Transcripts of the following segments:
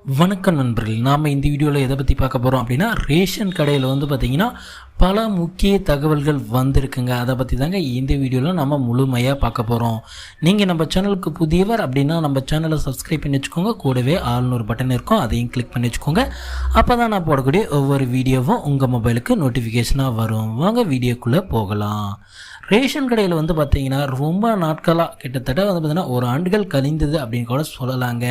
வணக்கம் நண்பர்கள். நாம் இந்த வீடியோவில் எதை பற்றி பார்க்க போகிறோம் அப்படின்னா, ரேஷன் கடையில் பார்த்திங்கன்னா பல முக்கிய தகவல்கள் வந்திருக்குங்க. அதை பற்றி தாங்க இந்த வீடியோவில் நம்ம முழுமையாக பார்க்க போகிறோம். நீங்கள் நம்ம சேனலுக்கு புதியவர் அப்படின்னா நம்ம சேனலை சப்ஸ்கிரைப் பண்ணி வச்சுக்கோங்க. கூடவே ஆல்னு ஒரு பட்டன் இருக்கும், அதையும் கிளிக் பண்ணி வச்சுக்கோங்க. அப்போ தான் நான் போடக்கூடிய ஒவ்வொரு வீடியோவும் உங்கள் மொபைலுக்கு நோட்டிஃபிகேஷனாக வரும். வாங்க வீடியோக்குள்ளே போகலாம். ரேஷன் கடையில் பார்த்திங்கன்னா ரொம்ப நாட்களாக கிட்டத்தட்ட பார்த்திங்கன்னா ஒரு ஆண்டுகள் கழிந்தது அப்படின்னு கூட சொல்லலாங்க.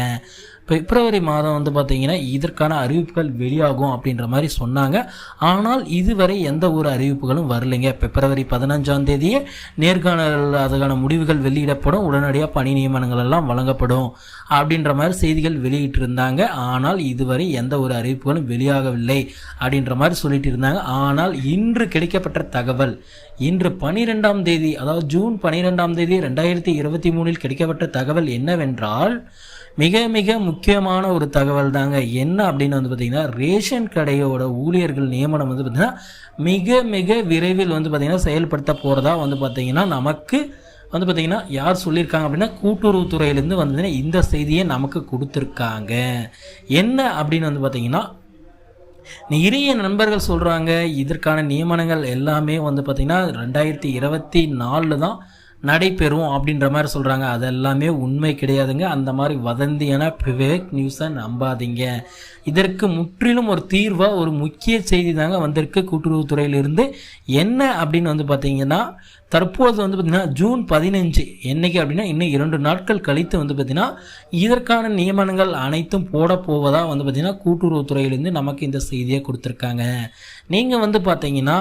பிப்ரவரி மாதம் பார்த்திங்கன்னா இதற்கான அறிவிப்புகள் வெளியாகும் அப்படின்ற மாதிரி சொன்னாங்க. ஆனால் இதுவரை எந்த ஒரு அறிவிப்புகளும் வரலைங்க. பிப்ரவரி 15 நேர்காணல் அதுக்கான முடிவுகள் வெளியிடப்படும், உடனடியாக பணி நியமனங்கள் எல்லாம் வழங்கப்படும் அப்படின்ற மாதிரி செய்திகள் வெளியிட்டிருந்தாங்க. ஆனால் இதுவரை எந்த ஒரு அறிவிப்புகளும் வெளியாகவில்லை அப்படின்ற மாதிரி சொல்லிட்டு இருந்தாங்க. ஆனால் இன்று கிடைக்கப்பட்ட தகவல், இன்று 12 அதாவது ஜூன் 12 2023 கிடைக்கப்பட்ட தகவல் என்னவென்றால், மிக மிக முக்கியமான ஒரு தகவல் தாங்க. என்ன அப்படின்னு பார்த்திங்கன்னா, ரேஷன் கடையோட ஊழியர்கள் நியமனம் பார்த்திங்கன்னா மிக மிக விரைவில் பார்த்திங்கன்னா செயல்படுத்த போகிறதா பார்த்திங்கன்னா நமக்கு பார்த்திங்கன்னா யார் சொல்லியிருக்காங்க அப்படின்னா, கூட்டுறவுத்துறையிலேருந்து பார்த்திங்கன்னா இந்த செய்தியை நமக்கு கொடுத்துருக்காங்க. என்ன அப்படின்னு பார்த்திங்கன்னா, நிறைய நண்பர்கள் சொல்கிறாங்க இதற்கான நியமனங்கள் எல்லாமே பார்த்திங்கன்னா 2024 தான் நடைபெறும் அப்படின்ற மாதிரி சொல்கிறாங்க. அதெல்லாமே உண்மை கிடையாதுங்க. அந்த மாதிரி வதந்தியான ஃபேக் நியூஸை நம்பாதீங்க. இதற்கு முற்றிலும் ஒரு தீர்வாக ஒரு முக்கிய செய்தி தாங்க வந்திருக்கு கூட்டுறவுத்துறையிலிருந்து. என்ன அப்படின்னு பார்த்திங்கன்னா, தற்போது பார்த்திங்கன்னா ஜூன் 15 என்னைக்கு அப்படின்னா இன்னும் 2 நாட்கள் கழித்து பார்த்திங்கன்னா இதற்கான நியமனங்கள் அனைத்தும் போட போவதாக பார்த்திங்கன்னா கூட்டுறவுத்துறையிலிருந்து நமக்கு இந்த செய்தியை கொடுத்துருக்காங்க. நீங்கள் பார்த்திங்கன்னா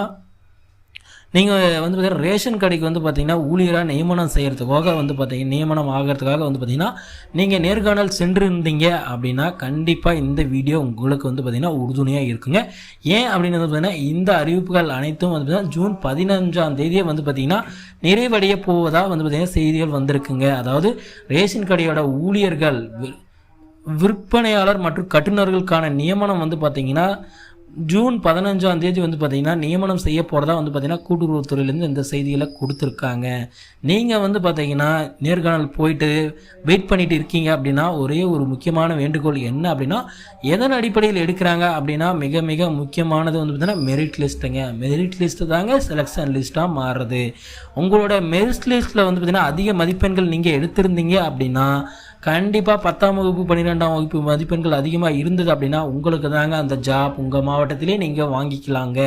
நீங்கள் பார்த்தீங்கன்னா ரேஷன் கடைக்கு பார்த்திங்கன்னா ஊழியராக நியமனம் செய்கிறதுக்காக பார்த்திங்கன்னா நியமனம் ஆகிறதுக்காக பார்த்திங்கன்னா நீங்கள் நேர்காணல் சென்றிருந்தீங்க அப்படின்னா கண்டிப்பாக இந்த வீடியோ உங்களுக்கு பார்த்திங்கன்னா உறுதுணையாக இருக்குங்க. ஏன் அப்படின்னு பார்த்திங்கன்னா, இந்த அறிவிப்புகள் அனைத்தும் பார்த்திங்கன்னா ஜூன் 15 பார்த்திங்கன்னா நிறைவடைய போவதாக பார்த்திங்கன்னா செய்திகள் வந்திருக்குங்க. அதாவது ரேஷன் கடையோட ஊழியர்கள், விற்பனையாளர் மற்றும் கட்டுநர்களுக்கான நியமனம் பார்த்திங்கன்னா ஜூன் 15 பார்த்திங்கன்னா நியமனம் செய்ய போகிறதா பார்த்திங்கன்னா கூட்டுறவுத்துறையிலேருந்து இந்த செய்திகளை கொடுத்துருக்காங்க. நீங்கள் பார்த்திங்கன்னா நேர்காணல் போயிட்டு வெயிட் பண்ணிட்டு இருக்கீங்க அப்படின்னா ஒரே ஒரு முக்கியமான வேண்டுகோள் என்ன அப்படின்னா, எதன் அடிப்படையில் எடுக்கிறாங்க அப்படின்னா மிக மிக முக்கியமானது பார்த்திங்கன்னா மெரிட் லிஸ்ட்டுங்க. மெரிட் லிஸ்ட்டு தாங்க செலெக்ஷன் லிஸ்ட்டாக மாறுறது. உங்களோட மெரிட் லிஸ்ட்டில் பார்த்திங்கன்னா அதிக மதிப்பெண்கள் நீங்கள் எடுத்திருந்தீங்க அப்படின்னா கண்டிப்பாக 10ஆம் வகுப்பு 12ஆம் வகுப்பு மதிப்பெண்கள் அதிகமாக இருந்தது அப்படின்னா உங்களுக்கு தாங்க அந்த ஜாப் உங்கள் மாவட்டத்திலே நீங்கள் வாங்கிக்கலாங்க.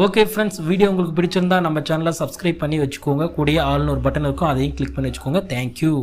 ஓகே ஃப்ரெண்ட்ஸ், வீடியோ உங்களுக்கு பிடிச்சிருந்தா நம்ம சேனலை சப்ஸ்கிரைப் பண்ணி வச்சுக்கோங்க. கூடயே ஆல்னு ஒரு பட்டன் இருக்கும், அதையும் கிளிக் பண்ணி வச்சுக்கோங்க. தேங்க்யூ.